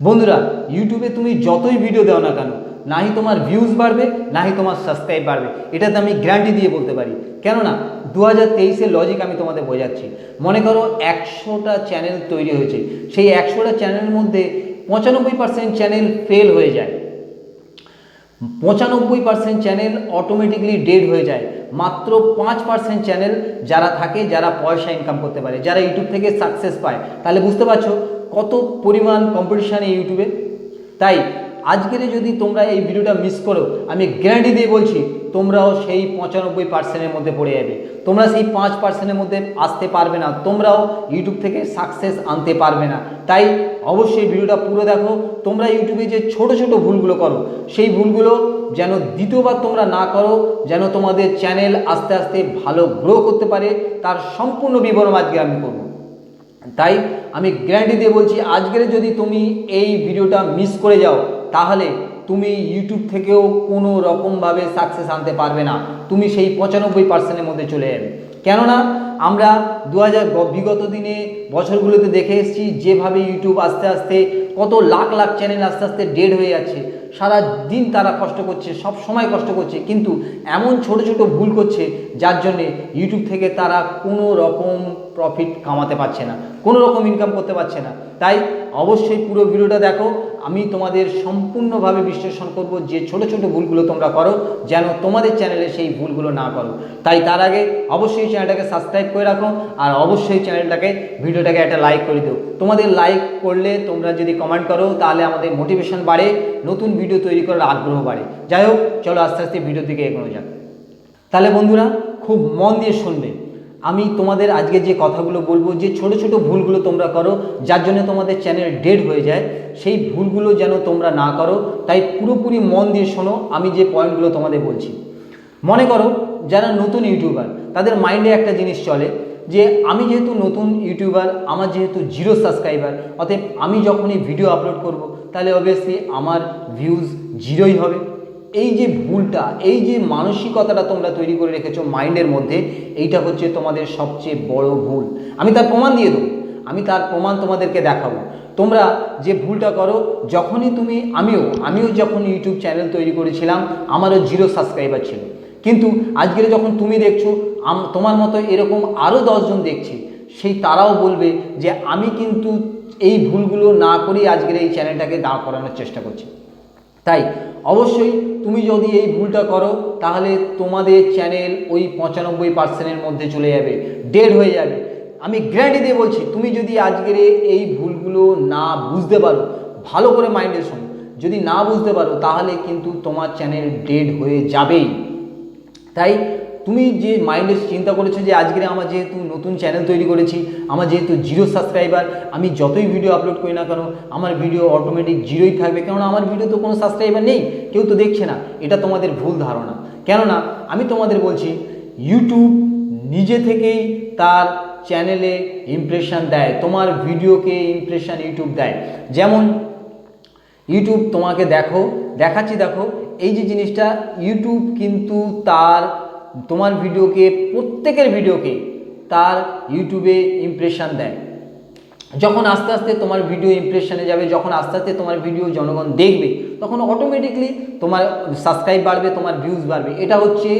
বন্ধুরা, ইউটিউবে তুমি যতই ভিডিও দাও না কেন, না হি তোমার ভিউজ বাড়বে, না হি তোমার সাবস্ক্রাইব বাড়বে। এটাতে আমি গ্যারান্টি দিয়ে বলতে পারি। কেননা 2023-এর লজিক আমি তোমাদের বোঝাচ্ছি। মনে করো 100টা চ্যানেল তৈরি হয়েছে, সেই 100টা চ্যানেলের মধ্যে 95% চ্যানেল ফেল হয়ে যায়, 95% চ্যানেল অটোমেটিকলি ডেড হয়ে যায়। মাত্র 5% চ্যানেল যারা থাকে, যারা পয়সা ইনকাম করতে পারে, যারা ইউটিউব থেকে সাকসেস পায়। তাহলে বুঝতে পারছো কত পরিমাণ কম্পিটিশান এই ইউটিউবে। তাই আজকের যদি তোমরা এই ভিডিওটা মিস করো, আমি গ্যারান্টি দিয়ে বলছি তোমরাও সেই 95%-এর মধ্যে পড়ে যাবে। তোমরা সেই 5%-এর মধ্যে আসতে পারবে না, তোমরাও ইউটিউব থেকে সাকসেস আনতে পারবে না। তাই অবশ্যই ভিডিওটা পুরো দেখো। তোমরা ইউটিউবে যে ছোট ছোট ভুলগুলো করো, সেই ভুলগুলো যেন দ্বিতীয়বার তোমরা না করো, যেন তোমাদের চ্যানেল আস্তে আস্তে ভালো গ্রো করতে পারে, তার সম্পূর্ণ বিবরণ আজকে আমি করব। তাই আমি গ্যারান্টি দিয়ে বলছি, আজকের যদি তুমি এই ভিডিওটা মিস করে যাও, তাহলে তুমি ইউটিউব থেকেও কোনো রকমভাবে সাকসেস আনতে পারবে না। তুমি সেই 95%-এর মধ্যে চলে যাবে। কেননা আমরা বিগত দিনে বছরগুলোতে দেখে এসেছি যেভাবে ইউটিউব আস্তে আস্তে কত লাখ লাখ চ্যানেল আস্তে আস্তে ডেড হয়ে যাচ্ছে। সারা দিন তারা কষ্ট করছে, সব সময় কষ্ট করছে, কিন্তু এমন ছোট ছোট ভুল করছে যার জন্যে ইউটিউব থেকে তারা কোনো রকম প্রফিট কামাতে পারছে না, কোনো রকম ইনকাম করতে পারছে না। তাই অবশ্যই পুরো ভিডিওটা দেখো। আমি তোমাদের সম্পূর্ণভাবে বিশ্লেষণ করব যে ছোট ছোট ভুলগুলো তোমরা করো, যেন তোমাদের চ্যানেলে সেই ভুলগুলো না করো। তাই তার আগে অবশ্যই চ্যানেলটাকে সাবস্ক্রাইব করে রাখো, আর অবশ্যই ভিডিওটাকে একটা লাইক করে দিও। তোমাদের লাইক করলে, তোমরা যদি কমেন্ট করো, তাহলে আমাদের মোটিভেশন বাড়ে, নতুন ভিডিও তৈরি করার আগ্রহ বাড়ে। যাই হোক, চলো আস্তে আস্তে ভিডিওর দিকে এগোনো যাক। তাহলে বন্ধুরা, খুব মন দিয়ে শুনবে। আমি তোমাদের আজকে যে কথাগুলো বলবো, যে ছোট ছোট ভুলগুলো তোমরা করো যার জন্য তোমাদের চ্যানেল ডেড হয়ে যায়, সেই ভুলগুলো যেন তোমরা না করো। তাই পুরোপুরি মন দিয়ে শোনো আমি যে পয়েন্টগুলো তোমাদের বলছি। মনে করো যারা নতুন ইউটিউবার, তাদের মাইন্ডে একটা জিনিস চলে যে আমি যেহেতু নতুন ইউটিউবার, আমার যেহেতু 0 সাবস্ক্রাইবার, অতএব আমি যখনই ভিডিও আপলোড করব, তাহলে অবভিয়াসলি আমার ভিউজ 0ই হবে। এই যে ভুলটা, এই যে মানসিকতাটা তোমরা তৈরি করে রেখেছো মাইন্ডের মধ্যে, এইটা হচ্ছে তোমাদের সবচেয়ে বড় ভুল। আমি তার প্রমাণ দিয়ে দেবো, আমি তার প্রমাণ তোমাদেরকে দেখাবো। তোমরা যে ভুলটা করো, যখনই তুমি, আমিও যখন ইউটিউব চ্যানেল তৈরি করেছিলাম, আমারও 0 সাবস্ক্রাইবার ছিল। কিন্তু আজকের যখন তুমি দেখছো, তোমার মতো এরকম আরও 10 জন দেখছে, সেই তারাও বলবে যে আমি কিন্তু এই ভুলগুলো না করেই আজকের এই চ্যানেলটাকে দাঁড় করানোর চেষ্টা করছি। তাই অবশ্যই তুমি যদি এই ভুলটা করো, তাহলে তোমাদের চ্যানেল ওই 95%-এর মধ্যে চলে যাবে, ডেড হয়ে যাবে। আমি গ্যারান্টি দিয়ে বলছি, তুমি যদি আজকের এই ভুলগুলো না বুঝতে পারো, ভালো করে মাইন্ডে শোনো, যদি না বুঝতে পারো, তাহলে কিন্তু তোমার চ্যানেল ডেড হয়ে যাবেই। তাই তুমি যে মাইন্ডে চিন্তা করেছো যে আজকে আমার যেহেতু নতুন চ্যানেল তৈরি করেছি, আমার যেহেতু 0 সাবস্ক্রাইবার, আমি যতই ভিডিও আপলোড করি না কেন আমার ভিডিও অটোমেটিক 0ই থাকবে, কেননা আমার ভিডিও তো কোনো সাবস্ক্রাইবার নেই, কেউ তো দেখছে না। এটা তোমাদের ভুল ধারণা। কেননা আমি তোমাদের বলছি, ইউটিউব নিজে থেকেই তার চ্যানেলে ইমপ্রেশন দেয়, তোমার ভিডিওকে ইমপ্রেশন ইউটিউব দেয়। যেমন ইউটিউব তোমাকে দেখাচ্ছি, দেখো এই যে জিনিসটা, ইউটিউব কিন্তু তোমার ভিডিওকে, প্রত্যেকের ভিডিওকে তার ইউটিউবে ইমপ্রেশন দেয়। যখন আস্তে আস্তে তোমার ভিডিও ইমপ্রেশনে যাবে, যখন আস্তে আস্তে তোমার ভিডিও জনগণ দেখবে, তখন অটোমেটিকলি তোমার সাবস্ক্রাইব বাড়বে, তোমার ভিউজ বাড়বে। এটা হচ্ছে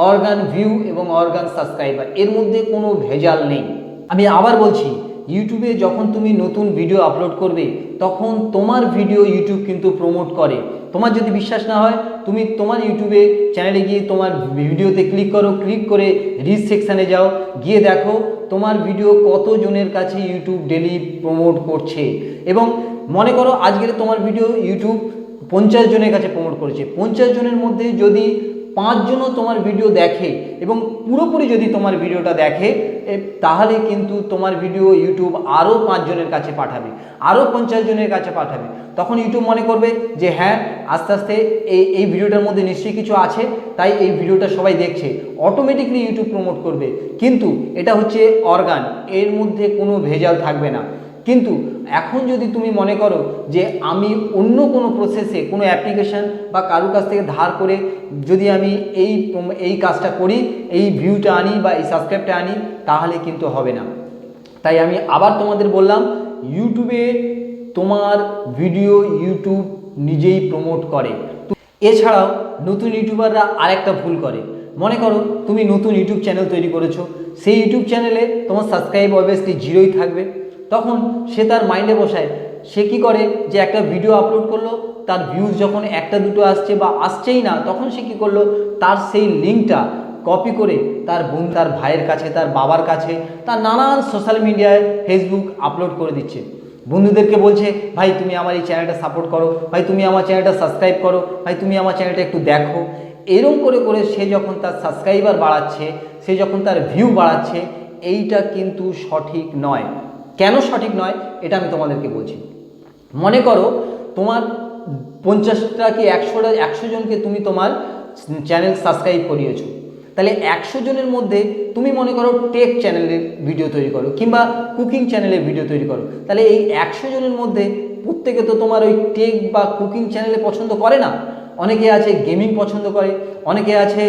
অর্গান ভিউ এবং অর্গান সাবস্ক্রাইবার, এর মধ্যে কোনো ভেজাল নেই। আমি আবার বলছি, ইউটিউবে যখন তুমি নতুন ভিডিও আপলোড করবে, তখন তোমার ভিডিও ইউটিউব কিন্তু প্রমোট করে। তোমার যদি বিশ্বাস না হয়, তুমি তোমার ইউটিউবে চ্যানেলে গিয়ে তোমার ভিডিওতে ক্লিক করো, ক্লিক করে রিচ সেকশানে যাও, গিয়ে দেখো তোমার ভিডিও কতজনের কাছে ইউটিউব ডেলি প্রমোট করছে। এবং মনে করো আজকের তোমার ভিডিও ইউটিউব 50 জনের কাছে প্রমোট করেছে, 50 জনের মধ্যে যদি 5 জনও তোমার ভিডিও দেখে এবং পুরোপুরি যদি তোমার ভিডিওটা দেখে, তাহলে কিন্তু তোমার ভিডিও ইউটিউব আরও 5 জনের কাছে পাঠাবে, আরও 50 জনের কাছে পাঠাবে। তখন ইউটিউব মনে করবে যে হ্যাঁ, আস্তে আস্তে এই ভিডিওটার মধ্যে নিশ্চয়ই কিছু আছে, তাই এই ভিডিওটা সবাই দেখছে, অটোমেটিকলি ইউটিউব প্রমোট করবে। কিন্তু এটা হচ্ছে অর্গান, এর মধ্যে কোনো ভেজাল থাকবে না। কিন্তু এখন যদি তুমি মনে করো যে আমি অন্য কোনো প্রসেসে, কোনো অ্যাপ্লিকেশান বা কারোর কাছ থেকে ধার করে যদি আমি এই কাজটা করি, এই ভিউটা আনি বা এই সাবস্ক্রাইবটা আনি, তাহলে কিন্তু হবে না। তাই আমি আবার তোমাদের বললাম, ইউটিউবে তোমার ভিডিও ইউটিউব নিজেই প্রমোট করে। এছাড়াও নতুন ইউটিউবাররা আরেকটা ভুল করে, মনে করো তুমি নতুন ইউটিউব চ্যানেল তৈরি করেছো, সেই ইউটিউব চ্যানেলে তোমার সাবস্ক্রাইব অবভিয়াসলি জিরোই থাকবে। তখন সে তার মাইন্ডে বসায়, সে কি করে যে একটা ভিডিও আপলোড করলো, তার ভিউজ যখন একটা দুটো আসছে বা আসছেই না, তখন সে কি করলো, তার সেই লিঙ্কটা কপি করে তার বোন, তার ভাইয়ের কাছে, তার বাবার কাছে, তার নানান সোশ্যাল মিডিয়ায়, ফেসবুক আপলোড করে দিচ্ছে। বন্ধুদেরকে বলছে, ভাই তুমি আমার এই চ্যানেলটা সাপোর্ট করো, ভাই তুমি আমার চ্যানেলটা সাবস্ক্রাইব করো, ভাই তুমি আমার চ্যানেলটা একটু দেখো। এরকম করে করে সে যখন তার সাবস্ক্রাইবার বাড়াচ্ছে, সে যখন তার ভিউ বাড়াচ্ছে, এইটা কিন্তু সঠিক নয়। কেন সঠিক নয় এটা আমি তোমাদেরকে বলছি। মনে করো তোমার 50টা কি 100 জনকে তুমি তোমার চ্যানেল সাবস্ক্রাইব করিয়েছো, তাহলে 100 জনের মধ্যে তুমি মনে করো টেক চ্যানেলের ভিডিও তৈরি করো কিংবা কুকিং চ্যানেলের ভিডিও তৈরি করো, তাহলে এই 100 জনের মধ্যে প্রত্যেকে তো তোমার ওই টেক বা কুকিং চ্যানেলে পছন্দ করে না। অনেকে আছে গেমিং পছন্দ করে, অনেকে আছে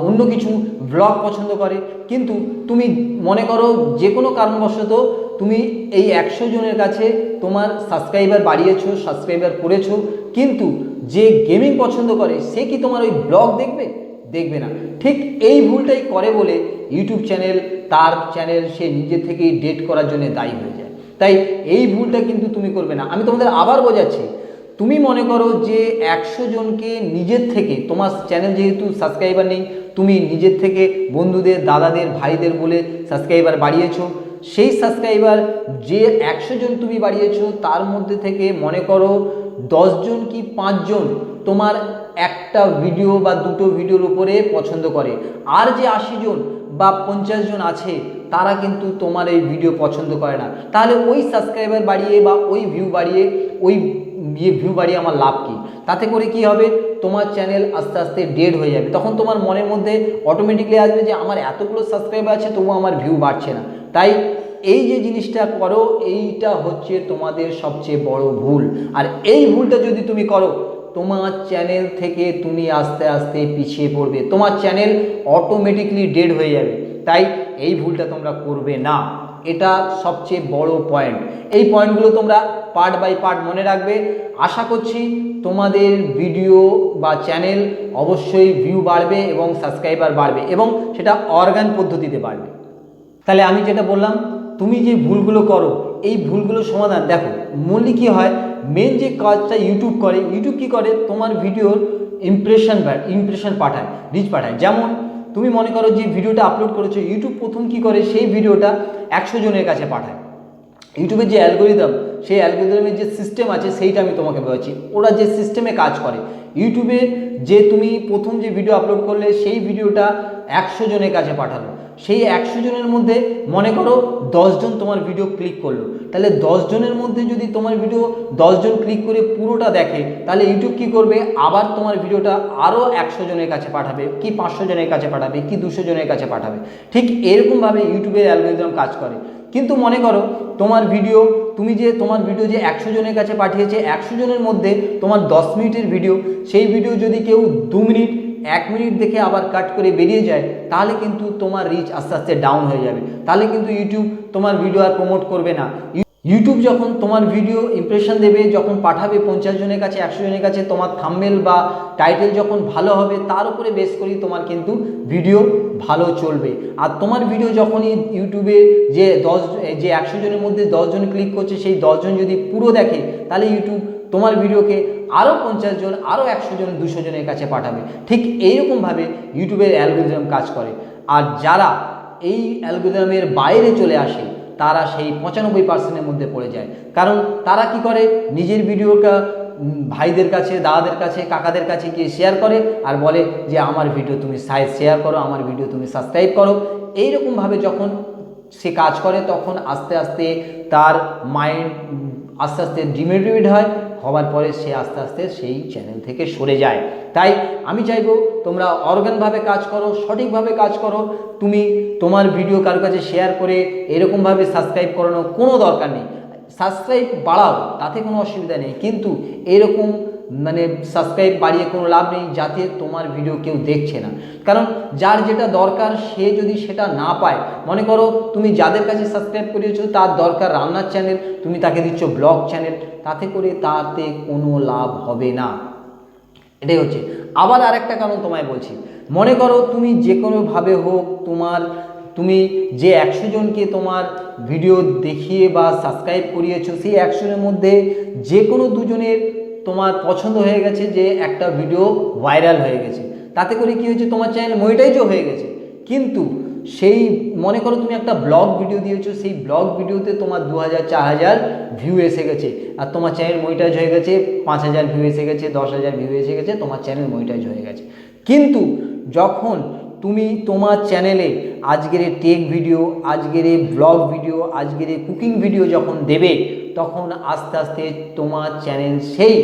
অন্য কিছু ব্লগ পছন্দ করে। কিন্তু তুমি মনে করো যে কোনো কারণবশত তুমি এই 100 জনের কাছে তোমার সাবস্ক্রাইবার বাড়িয়েছো, সাবস্ক্রাইবার করেছো, কিন্তু যে গেমিং পছন্দ করে সে কি তোমার ওই ব্লগ দেখবে? দেখবে না। ঠিক এই ভুলটাই করে বলে ইউটিউব চ্যানেল, তার চ্যানেল সে নিজে থেকেই ডেট করার জন্য দায়ী হয়ে যায়। তাই এই ভুলটা কিন্তু তুমি করবে না। আমি তোমাদের আবার বোঝাচ্ছি, তুমি মনে করো যে 100 জনকে নিজের থেকে, তোমার চ্যানেল যেহেতু সাবস্ক্রাইবার নেই, তুমি নিজের থেকে বন্ধুদের, দাদাদের, ভাইদের বলে সাবস্ক্রাইবার বাড়িয়েছো। সেই সাবস্ক্রাইবার যে 100 জন তুমি বাড়িয়েছো, তার মধ্যে থেকে মনে করো 10 জন কি 5 জন তোমার একটা ভিডিও বা দুটো ভিডিওর উপরে পছন্দ করে, আর যে 80 জন বা 50 জন আছে তারা কিন্তু তোমার এই ভিডিও পছন্দ করে না। তাহলে ওই সাবস্ক্রাইবার বাড়িয়ে বা ওই ভিউ বাড়িয়ে, ওই ভিউ বাড়িয়ে আমার লাভ কি? তাতে করে কি হবে, তোমার চ্যানেল আস্তে আস্তে ডেড হয়ে যাবে। তখন তোমার মনের মধ্যে অটোমেটিকলি আসবে যে আমার এতগুলো সাবস্ক্রাইবার আছে তবুও আমার ভিউ বাড়ছে না। তাই এই যে জিনিসটা করো, এইটা হচ্ছে তোমাদের সবচেয়ে বড় ভুল। আর এই ভুলটা যদি তুমি করো, তোমার চ্যানেল থেকে তুমি আস্তে আস্তে পিছিয়ে পড়বে, তোমার চ্যানেল অটোমেটিকলি ডেড হয়ে যাবে। তাই এই ভুলটা তোমরা করবে না, এটা সবচেয়ে বড় পয়েন্ট। এই পয়েন্টগুলো তোমরা পার্ট বাই পার্ট মনে রাখবে। আশা করছি তোমাদের ভিডিও বা চ্যানেল অবশ্যই ভিউ বাড়বে এবং সাবস্ক্রাইবার বাড়বে, এবং সেটা অর্গান পদ্ধতিতে বাড়বে। তাহলে আমি যেটা বললাম, তুমি যে ভুলগুলো করো, এই ভুলগুলো সমাধান দেখো। মূলই কী হয়, মেন যে কাজটা ইউটিউব করে, ইউটিউব কী করে, তোমার ভিডিওর ইমপ্রেশন পাঠায়, রিচ পাঠায়। যেমন তুমি মনে করো যে ভিডিওটা আপলোড করেছো, ইউটিউব প্রথম কী করে, সেই ভিডিওটা 100 জনের কাছে পাঠায়। ইউটিউবের যে অ্যালগোরিদম, সেই অ্যালগোরিদমের যে সিস্টেম আছে সেইটা আমি তোমাকে বলছি। ওরা যে সিস্টেমে কাজ করে, ইউটিউবে যে তুমি প্রথম যে ভিডিও আপলোড করলে সেই ভিডিওটা 100 জনের কাছে পাঠালো, সেই 100 জনের মধ্যে মনে করো 10 জন তোমার ভিডিও ক্লিক করলো, তাহলে 10 জনের মধ্যে যদি তোমার ভিডিও 10 জন ক্লিক করে পুরোটা দেখে, তাহলে ইউটিউব কী করবে, আবার তোমার ভিডিওটা আরও 100 জনের কাছে পাঠাবে, কি 500 জনের কাছে পাঠাবে, কি 200 জনের কাছে পাঠাবে। ঠিক এরকমভাবে ইউটিউবের অ্যালগোরিদম কাজ করে। কিন্তু মনে করো তোমার ভিডিও তোমার ভিডিও যে 100 জনের কাছে পাঠিয়েছে, 100 জনের মধ্যে তোমার 10 মিনিটের ভিডিও, সেই ভিডিও যদি কেউ 2 মিনিট 1 মিনিট দেখে আবার কাট করে বেরিয়ে যায়, তাহলে কিন্তু তোমার রিচ আস্তে আস্তে ডাউন হয়ে যাবে। তাহলে কিন্তু ইউটিউব তোমার ভিডিও আর প্রমোট করবে না। ইউটিউব যখন তোমার ভিডিও ইমপ্রেশন দেবে, যখন পাঠাবে 50 জনের কাছে, 100 জনের কাছে, তোমার থাম্বনেল বা টাইটেল যখন ভালো হবে, তার উপরে বেস করেই তোমার কিন্তু ভিডিও ভালো চলবে। আর তোমার ভিডিও যখনই ইউটিউবে যে 100 জনের মধ্যে 10 জন ক্লিক করছে, সেই 10 জন যদি পুরো দেখে, তাহলে ইউটিউব তোমার ভিডিওকে আরও 50 জন, আরও 100 জন, 200 জনের কাছে পাঠাবে। ঠিক এইরকমভাবে ইউটিউবের অ্যালগোরিদম কাজ করে। আর যারা এই অ্যালগোরিদমের বাইরে চলে আসে, তারা সেই 95%-এর মধ্যে পড়ে যায়। কারণ তারা কি করে, নিজের ভিডিওটা ভাইদের কাছে, দাদাদের কাছে, কাকাদের কাছে গিয়ে শেয়ার করে আর বলে যে আমার ভিডিও তুমি শেয়ার করো, আমার ভিডিও তুমি সাবস্ক্রাইব করো। এইরকমভাবে যখন সে কাজ করে, তখন আস্তে আস্তে তার মাইন্ড আস্তে আস্তে ডিমোটিভেট হওয়ার পরে সে আস্তে আস্তে সেই চ্যানেল থেকে সরে যায়। তাই আমি চাইবো তোমরা অর্গানভাবে কাজ করো, সঠিকভাবে কাজ করো। তুমি তোমার ভিডিও কারোর কাছে শেয়ার করে এরকমভাবে সাবস্ক্রাইব করানোর কোনো দরকার নেই। সাবস্ক্রাইব বাড়াও, তাতে কোনো অসুবিধা নেই, কিন্তু এরকম মানে সাবস্ক্রাইব বাড়িয়ে কোনো লাভ নেই, যাতে তোমার ভিডিও কেউ দেখছে না। কারণ যার যেটা দরকার সে যদি সেটা না পায়, মনে করো তুমি যাদের কাছে সাবস্ক্রাইব করিয়েছো তার দরকার রান্নার চ্যানেল, তুমি তাকে দিচ্ছ ব্লগ চ্যানেল, তাতে করে তাতে কোনো লাভ হবে না। এটাই হচ্ছে। আবার আরেকটা কারণ তোমায় বলছি, মনে করো তুমি যে কোনোভাবে হোক তুমি যে 100 জনকে তোমার ভিডিও দেখিয়ে বা সাবস্ক্রাইব করিয়েছো, সেই 100 জনের মধ্যে যে কোনো 2 জনের তোমার পছন্দ হয়ে গেছে যে একটা ভিডিও ভাইরাল হয়ে গেছে, তাতে করে কি হয়েছে, তোমার চ্যানেল মনিটাইজও হয়ে গেছে। কিন্তু সেই মনে করো তুমি একটা ব্লগ ভিডিও দিয়েছো, সেই ব্লগ ভিডিওতে তোমার 2000 4000 ভিউ এসে গেছে, আর তোমার চ্যানেল মনিটাইজ হয়ে গেছে, 5000 ভিউ এসে গেছে, 10,000 ভিউ এসে গেছে, তোমার চ্যানেল মনিটাইজ হয়ে গেছে। কিন্তু যখন তুমি তোমার চ্যানেলে আজকের টেক ভিডিও, আজকের ব্লগ ভিডিও, আজকের কুকিং ভিডিও যখন দেবে, তখন আস্তে আস্তে তোমার চ্যানেল সেই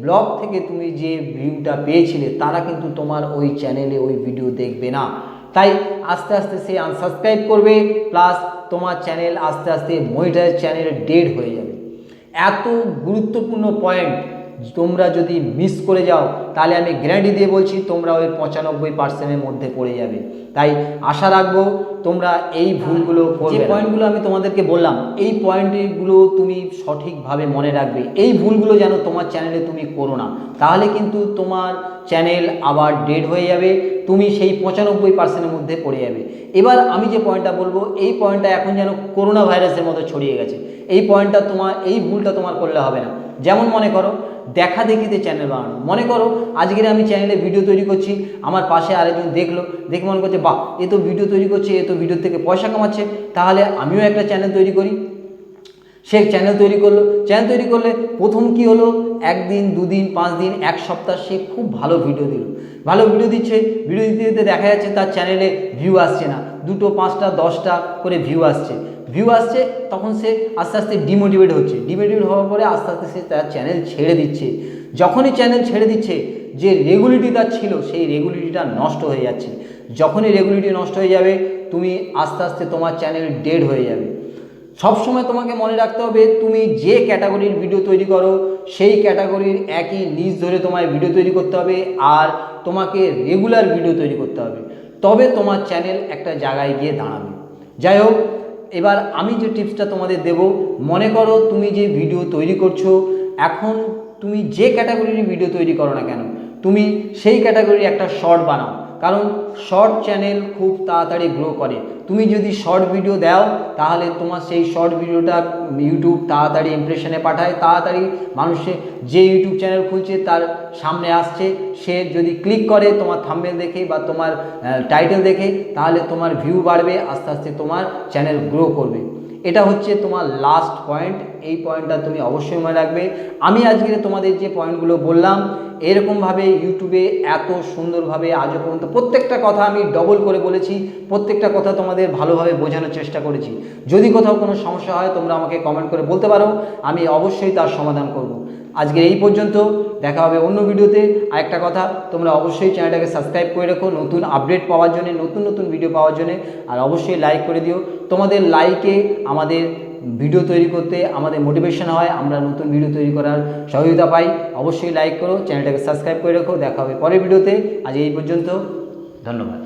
ব্লগ থেকে তুমি যে ভিউটা পেয়েছিলে তারা কিন্তু তোমার ওই চ্যানেলে ওই ভিডিও দেখবে না। তাই আস্তে আস্তে সে আনসাবস্ক্রাইব করবে, প্লাস তোমার চ্যানেল আস্তে আস্তে মনিটাইজ চ্যানেল ডেড হয়ে যাবে। এত গুরুত্বপূর্ণ পয়েন্ট তোমরা যদি মিস করে যাও, তাহলে আমি গ্যারান্টি দিয়ে বলছি তোমরা ওই 95% মধ্যে পড়ে যাবে। তাই আশা রাখবো তোমরা এই ভুলগুলো করবে। যে পয়েন্টগুলো আমি তোমাদেরকে বললাম, এই পয়েন্টগুলো তুমি সঠিকভাবে মনে রাখবে, এই ভুলগুলো যেন তোমার চ্যানেলে তুমি করো না, তাহলে কিন্তু তোমার চ্যানেল আবার ডেড হয়ে যাবে, তুমি সেই 95%-এর মধ্যে পড়ে যাবে। এবার আমি যে পয়েন্টটা বলবো, এই পয়েন্টটা এখন যেন করোনা ভাইরাসের মতো ছড়িয়ে গেছে, এই পয়েন্টটা এই ভুলটা তোমার করলে হবে না। যেমন মনে করো দেখা দেখিতে চ্যানেল বানানো, মনে করো আজকের আমি চ্যানেলে ভিডিও তৈরি করছি, আমার পাশে আরেকজন দেখলো, দেখে মনে করছে বাহ এ তো ভিডিও তৈরি করছে, এ তো ভিডিও থেকে পয়সা কামাচ্ছে, তাহলে আমিও একটা চ্যানেল তৈরি করি। সে চ্যানেল তৈরি করলো, চ্যানেল তৈরি করলে প্রথম কি হলো, 1 দিন 2 দিন 5 দিন 1 সপ্তাহ সে খুব ভালো ভিডিও দিল, ভালো ভিডিও দিচ্ছে, ভিডিও দিতে দিতে দেখা যাচ্ছে তার চ্যানেলে ভিউ আসছে না, 2টো 5টা 10টা করে ভিউ আসছে, তখন সে আস্তে আস্তে ডিমোটিভেট হচ্ছে, ডিমোটিভেট হওয়ার পরে আস্তে আস্তে সে তার চ্যানেল ছেড়ে দিচ্ছে। যখনই চ্যানেল ছেড়ে দিচ্ছে, যে রেগুলারিটি তার ছিল সেই রেগুলারিটিটা নষ্ট হয়ে যাচ্ছে। যখনই রেগুলারিটি নষ্ট হয়ে যাবে, তুমি আস্তে আস্তে তোমার চ্যানেল ডেড হয়ে যাবে। সবসময় তোমাকে মনে রাখতে হবে, তুমি যে ক্যাটাগরির ভিডিও তৈরি করো সেই ক্যাটাগরির একই নিচ ধরে তোমায় ভিডিও তৈরি করতে হবে, আর তোমাকে রেগুলার ভিডিও তৈরি করতে হবে, তবে তোমার চ্যানেল একটা জায়গায় গিয়ে দাঁড়াবে। যাই হোক, এবার আমি যে টিপসটা তোমাদের দেব, মনে করো তুমি যে ভিডিও তৈরি করছো, এখন তুমি যে ক্যাটাগরির ভিডিও তৈরি করো না কেন, তুমি সেই ক্যাটাগরির একটা শর্ট বানাও, কারণ শর্ট চ্যানেল খুব তাড়াতাড়ি গ্রো করে। তুমি যদি শর্ট ভিডিও দাও, তাহলে তোমার সেই শর্ট ভিডিওটা ইউটিউব তাড়াতাড়ি ইমপ্রেশনে পাঠায়, তাড়াতাড়ি মানুষে যে ইউটিউব চ্যানেল খুলছে তার সামনে আসছে, সে যদি ক্লিক করে তোমার থাম্বনেল দেখে বা তোমার টাইটেল দেখে, তাহলে তোমার ভিউ বাড়বে, আস্তে আস্তে তোমার চ্যানেল গ্রো করবে। এটা হচ্ছে তোমার লাস্ট পয়েন্ট, এই পয়েন্টটা তুমি অবশ্যই মনে রাখবে। আমি আজকে তোমাদের যে পয়েন্টগুলো বললাম, এরকমভাবে ইউটিউবে এত সুন্দরভাবে আজও পর্যন্ত প্রত্যেকটা কথা আমি ডবল করে বলেছি, প্রত্যেকটা কথা তোমাদের ভালোভাবে বোঝানোর চেষ্টা করেছি। যদি কোথাও কোনো সমস্যা হয় তোমরা আমাকে কমেন্ট করে বলতে পারো, আমি অবশ্যই তার সমাধান করব। আজকে এই পর্যন্ত, দেখা হবে অন্য ভিডিওতে। আরেকটা কথা, তোমরা অবশ্যই চ্যানেলটাকে সাবস্ক্রাইব করে রেখো নতুন আপডেট পাওয়ার জন্য, নতুন নতুন ভিডিও পাওয়ার জন্য, আর অবশ্যই লাইক করে দিও। তোমাদের লাইকে আমাদের ভিডিও তৈরি করতে আমাদের মোটিভেশন হয়, আমরা নতুন ভিডিও তৈরি করার সহযোগিতা পাই। অবশ্যই লাইক করো, চ্যানেলটাকে সাবস্ক্রাইব করে রাখো। দেখা হবে পরের ভিডিওতে। আজ এই পর্যন্ত, ধন্যবাদ।